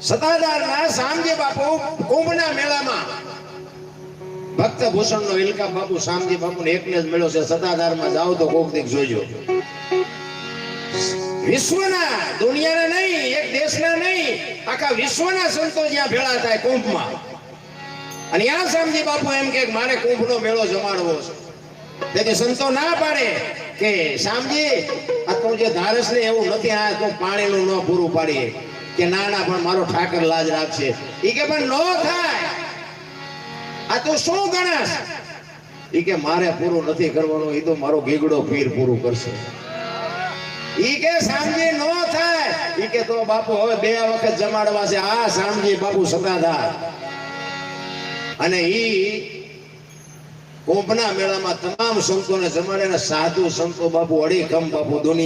સતાધારના શામજી બાપુ કુંભના મેળામાં ભક્ત ભૂષણનો ઇલકા બાપુ શામજી બાપુને એકને જ મળ્યો છે. સતાધારમાં જાવ તો કોક દીક જોજો. વિશ્વના, દુનિયાના નહીં, એક દેશના નહીં, આખા વિશ્વના સંતો જ્યાં ભેળા થાય કુંભમાં, અને ત્યાં શામજી બાપુ એમ કે મારે કુંભનો મેળો જમાડવો છે. તેથી સંતો ના પાડે કે શામજી આ તું જે ધારસ ને એવું નથી, આ તો પાણીનું ન પૂરું પાડીએ કે ના ના પણ મારો ઠાકર લાજ રાખશે. ઈ કે પણ નો થાય, આ તો શું ગણસ? ઈ કે મારે પૂરું નથી કરવાનું, ઈ તો મારો ગીગડો પીર પૂરું કરશે. ઈ કે શામજી નો થાય. ઈ કે તો બાપુ હવે 2 વખત જમાડવા છે. આ શામજી બાપુ સતાધાર, અને ઈ કુંભના મેળામાં તમામ સંતોને જમાડે. સાધુ સંતો બાપુ અડીખમ બાપુ દુનિયા